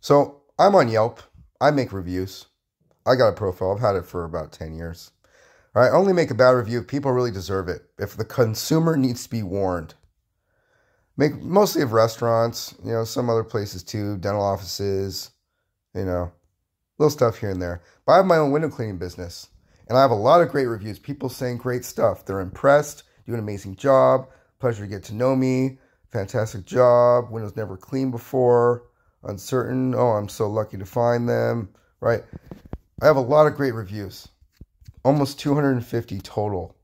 So I'm on Yelp. I make reviews. I got a profile. I've had it for about 10 years. All right, I only make a bad review if people really deserve it. If the consumer needs to be warned. Make mostly of restaurants, some other places too, dental offices, little stuff here and there. But I have my own window cleaning business. And I have a lot of great reviews. People saying great stuff. They're impressed. Do an amazing job. Pleasure to get to know me. Fantastic job. Windows never cleaned before. Uncertain. Oh, I'm so lucky to find them. Right? I have a lot of great reviews. Almost 250 total.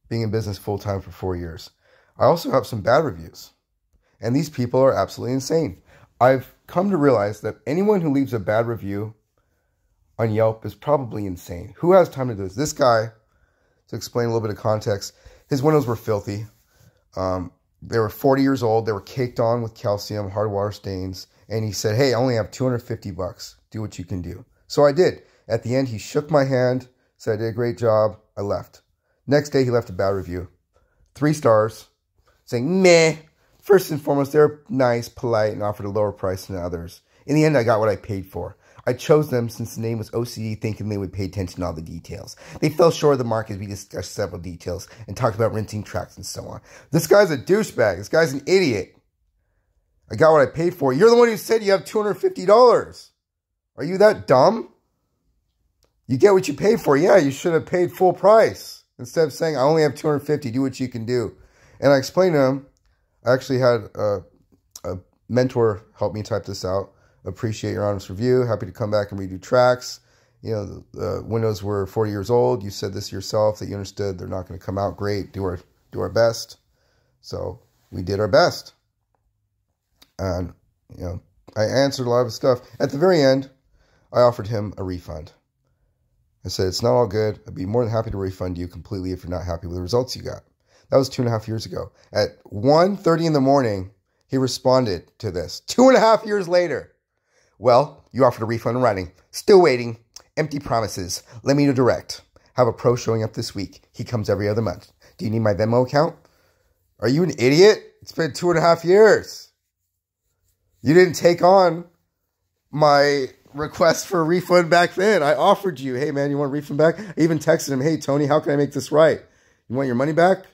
Being in business full-time for 4 years. I also have some bad reviews. And these people are absolutely insane. I've come to realize that anyone who leaves a bad review on Yelp is probably insane. Who has time to do this? This guy, to explain a little bit of context, his windows were filthy. They were 40 years old. They were caked on with calcium, hard water stains. And he said, hey, I only have $250. Do what you can do. So I did. At the end, he shook my hand, said I did a great job. I left. Next day, he left a bad review. 3 stars, saying, meh. First and foremost, they're nice, polite, and offered a lower price than others. In the end, I got what I paid for. I chose them since the name was OCD, thinking they would pay attention to all the details. They fell short of the mark as we discussed several details and talked about rinsing tracks and so on. This guy's a douchebag. This guy's an idiot. I got what I paid for. You're the one who said you have $250. Are you that dumb? You get what you paid for. Yeah, you should have paid full price. Instead of saying, I only have $250, do what you can do. And I explained to him, I actually had a mentor help me type this out. Appreciate your honest review. Happy to come back and redo tracks. The windows were 40 years old. You said this yourself, that you understood they're not going to come out great. Do our best. So we did our best. And, I answered a lot of stuff. At the very end, I offered him a refund. I said, it's not all good. I'd be more than happy to refund you completely if you're not happy with the results you got. That was 2.5 years ago. At 1:30 in the morning, he responded to this. 2.5 years later. Well, you offered a refund in writing. Still waiting. Empty promises. Let me know direct. Have a pro showing up this week. He comes every other month. Do you need my Venmo account? Are you an idiot? It's been 2.5 years. You didn't take on my request for a refund back then. I offered you, hey man, you want a refund back? I even texted him, hey Tony, how can I make this right? You want your money back?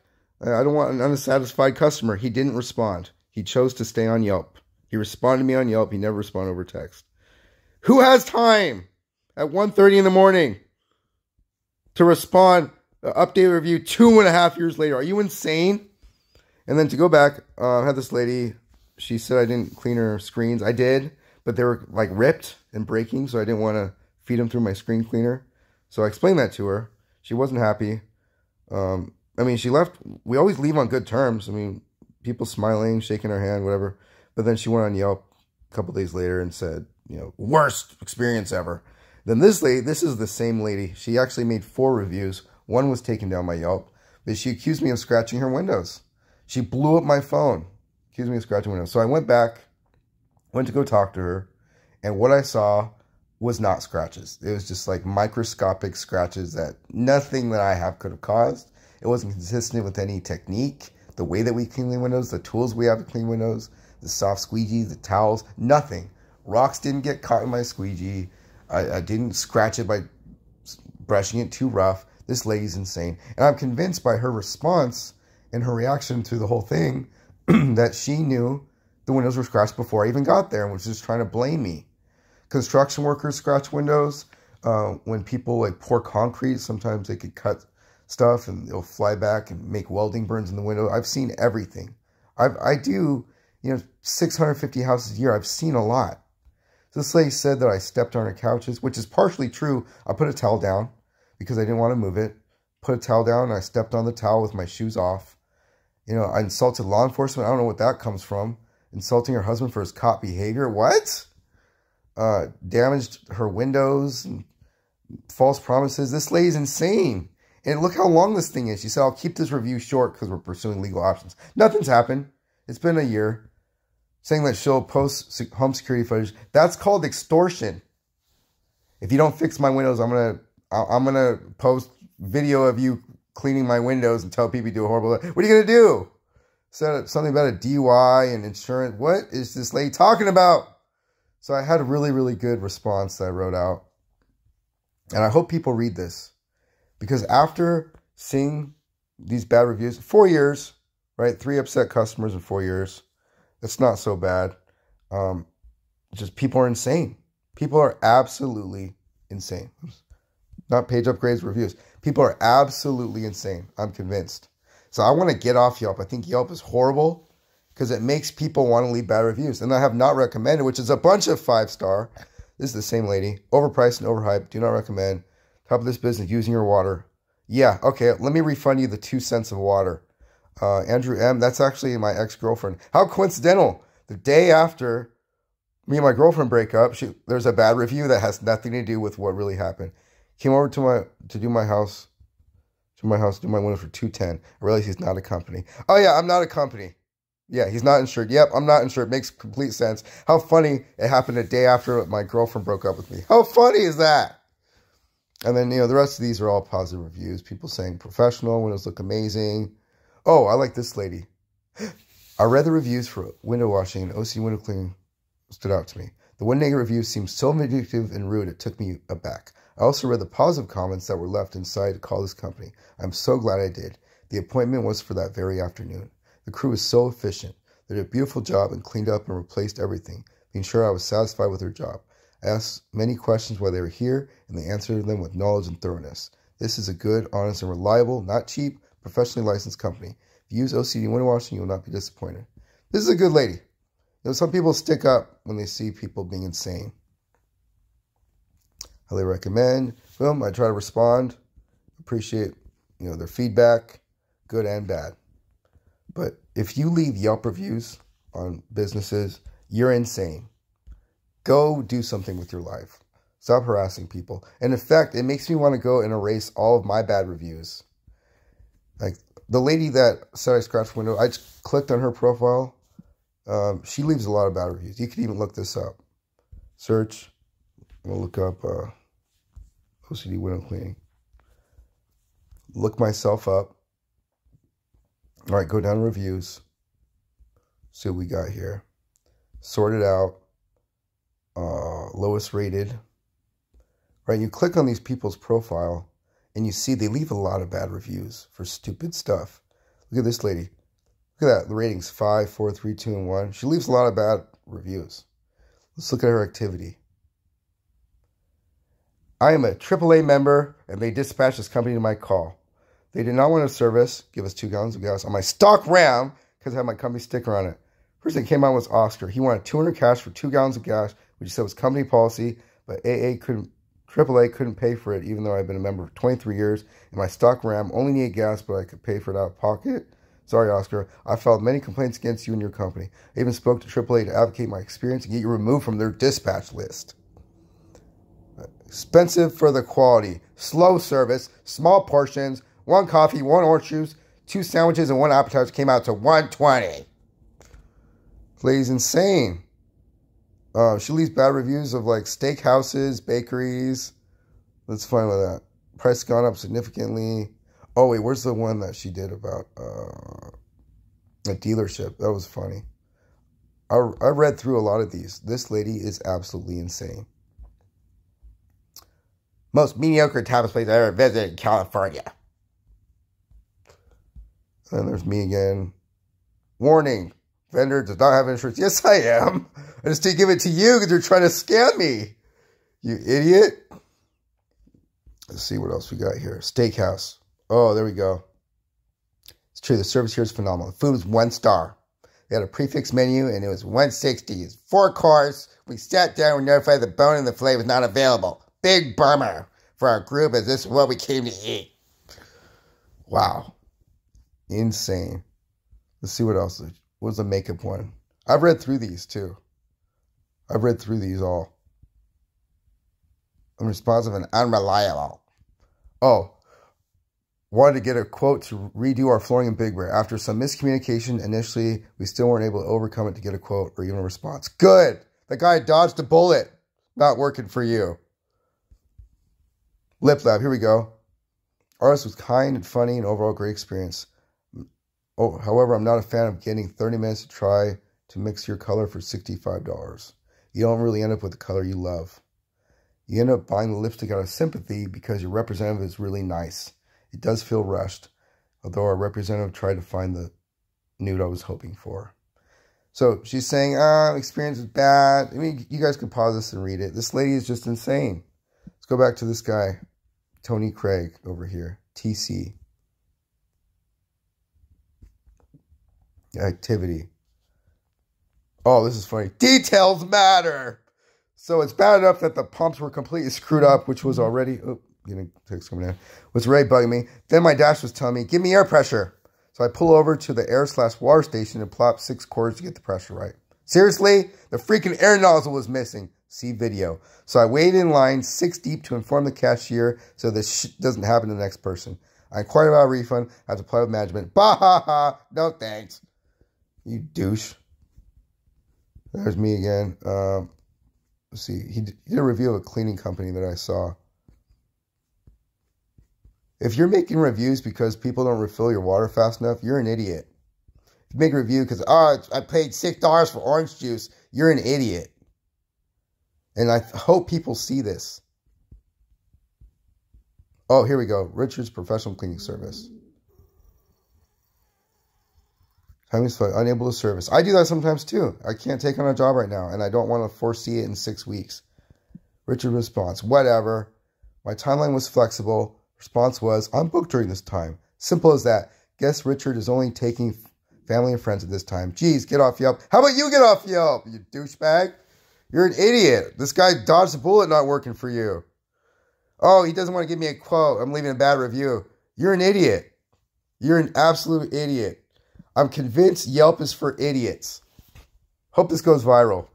I don't want an unsatisfied customer. He didn't respond. He chose to stay on Yelp. He responded to me on Yelp. He never responded over text. Who has time at 1:30 in the morning to respond, update review 2.5 years later? Are you insane? And then to go back, I had this lady. She said I didn't clean her screens. I did, but they were like ripped and breaking, so I didn't want to feed them through my screen cleaner. So I explained that to her. She wasn't happy. She left. We always leave on good terms. People smiling, shaking her hand, whatever. But then she went on Yelp a couple days later and said, worst experience ever. Then this lady, this is the same lady. She actually made 4 reviews. One was taken down by Yelp, but she accused me of scratching her windows. She blew up my phone, accused me of scratching windows. So I went back, went to go talk to her, and what I saw was not scratches. It was just like microscopic scratches that nothing that I have could have caused. It wasn't consistent with any technique, the way that we clean the windows, the tools we have to clean windows, the soft squeegee, the towels, nothing. Rocks didn't get caught in my squeegee. I didn't scratch it by brushing it too rough. This lady's insane. And I'm convinced by her response and her reaction to the whole thing that she knew the windows were scratched before I even got there and was just trying to blame me. Construction workers scratch windows. When people pour concrete, sometimes they could cut stuff and it'll fly back and make welding burns in the window. I've seen everything. I do, 650 houses a year. I've seen a lot. So this lady said that I stepped on her couches, which is partially true. I put a towel down because I didn't want to move it. Put a towel down and I stepped on the towel with my shoes off. I insulted law enforcement. I don't know what that comes from. Insulting her husband for his cop behavior. What? Damaged her windows and false promises. This lady's insane. And look how long this thing is. She said, I'll keep this review short because we're pursuing legal options. Nothing's happened. It's been a year. Saying that she'll post home security footage. That's called extortion. If you don't fix my windows, I'm gonna post video of you cleaning my windows and tell people you do a horrible. What are you gonna do? Said something about a DUI and insurance. What is this lady talking about? So I had a really, really good response that I wrote out. And I hope people read this. Because after seeing these bad reviews, 4 years, right? 3 upset customers in 4 years. That's not so bad. Just people are insane. People are absolutely insane. Not page upgrades, reviews. People are absolutely insane. I'm convinced. So I want to get off Yelp. I think Yelp is horrible because it makes people want to leave bad reviews. And I have not recommended, which is a bunch of 5-star. This is the same lady. Overpriced and overhyped. Do not recommend. Top of this business, using your water. Yeah, okay. Let me refund you the 2 cents of water. Andrew M., that's actually my ex-girlfriend. How coincidental. The day after me and my girlfriend break up, there's a bad review that has nothing to do with what really happened. Came over to do my house, do my window for $210. I realized he's not a company. Oh yeah, I'm not a company. Yeah, he's not insured. Yep, I'm not insured. Makes complete sense. How funny it happened a day after my girlfriend broke up with me. How funny is that? And then, the rest of these are all positive reviews. People saying professional, windows look amazing. Oh, I like this lady. I read the reviews for window washing and OC window cleaning stood out to me. The one negative review seemed so vindictive and rude, it took me aback. I also read the positive comments that were left inside to call this company. I'm so glad I did. The appointment was for that very afternoon. The crew was so efficient. They did a beautiful job and cleaned up and replaced everything, being sure I was satisfied with their job. I asked many questions while they were here, and they answered them with knowledge and thoroughness. This is a good, honest, and reliable, not cheap, professionally licensed company. If you use OCD window washing, you will not be disappointed. This is a good lady. Some people stick up when they see people being insane. How they recommend. Boom, I try to respond. Appreciate, their feedback, good and bad. But if you leave Yelp reviews on businesses, you're insane. Go do something with your life. Stop harassing people. And in fact, it makes me want to go and erase all of my bad reviews. Like the lady that said I scratched window, I just clicked on her profile. She leaves a lot of bad reviews. You can even look this up. Search. I'm going to look up OCD window cleaning. Look myself up. All right, go down to reviews. See what we got here. Sort it out. Lowest rated. Right, you click on these people's profile and you see they leave a lot of bad reviews for stupid stuff. Look at this lady. Look at that. The rating's 5, 4, 3, 2, and 1. She leaves a lot of bad reviews. Let's look at her activity. I am a AAA member, and they dispatched this company to my call. They did not want to service, give us 2 gallons of gas on my stock Ram, because I had my company sticker on it. First thing came out was Oscar. He wanted $200 cash for 2 gallons of gas, which he said was company policy, but AAA couldn't pay for it, even though I've been a member for 23 years, and my stock Ram only needed gas, but I could pay for it out of pocket. Sorry, Oscar. I filed many complaints against you and your company. I even spoke to AAA to advocate my experience and get you removed from their dispatch list. Expensive for the quality. Slow service. Small portions. 1 coffee, 1 orange juice, 2 sandwiches, and 1 appetizer came out to $120. Lady's insane. She leaves bad reviews of like steakhouses, bakeries. Let's find with that. Price gone up significantly. Oh, wait, where's the one that she did about a dealership? That was funny. I read through a lot of these. This lady is absolutely insane. Most mediocre tapas place I ever visited in California. And there's me again. Warning. Vendor does not have insurance. Yes, I am. I just didn't give it to you because you're trying to scam me. You idiot. Let's see what else we got here. Steakhouse. Oh, there we go. It's true. The service here is phenomenal. The food was 1 star. They had a prefix menu, and it was $160. It's 4 course. We sat down and notified the bone and the fillet was not available. Big bummer for our group, as this is what we came to eat. Wow. Insane. Let's see what else. What was the makeup one? I've read through these, too. I've read through these all. Unresponsive and unreliable. Oh. Wanted to get a quote to redo our flooring in Big Bear. After some miscommunication initially, we still weren't able to overcome it to get a quote or even a response. Good. The guy dodged a bullet. Not working for you. Lip Lab. Here we go. Artist was kind and funny and overall great experience. Oh, however, I'm not a fan of getting 30 minutes to try to mix your color for $65. You don't really end up with the color you love. You end up buying the lipstick out of sympathy because your representative is really nice. It does feel rushed, although our representative tried to find the nude I was hoping for. So she's saying, experience is bad. I mean, you guys can pause this and read it. This lady is just insane. Let's go back to this guy, Tony Craig over here, TC. Activity. Oh, this is funny. Details matter. So it's bad enough that the pumps were completely screwed up, which was already, getting text coming in, was already bugging me. Then my dash was telling me, give me air pressure. So I pull over to the air/water station and plop 6 quarters to get the pressure right. Seriously? The freaking air nozzle was missing. See video. So I waited in line 6 deep to inform the cashier so this doesn't happen to the next person. I inquired about a refund. I have to apply with management. Bah ha ha. No thanks. You douche. There's me again. Let's see. He did a review of a cleaning company that I saw. If you're making reviews because people don't refill your water fast enough, you're an idiot. If you make a review because, I paid $6 for orange juice, you're an idiot. And I hope people see this. Oh, here we go. Richard's professional cleaning service. Unable to service. I do that sometimes too. I can't take on a job right now, and I don't want to foresee it in 6 weeks. Richard response, whatever. My timeline was flexible. Response was, I'm booked during this time. Simple as that. Guess Richard is only taking family and friends at this time. Geez, get off Yelp. How about you get off Yelp, you douchebag? You're an idiot. This guy dodged a bullet not working for you. Oh, he doesn't want to give me a quote. I'm leaving a bad review. You're an idiot. You're an absolute idiot. I'm convinced Yelp is for idiots. Hope this goes viral.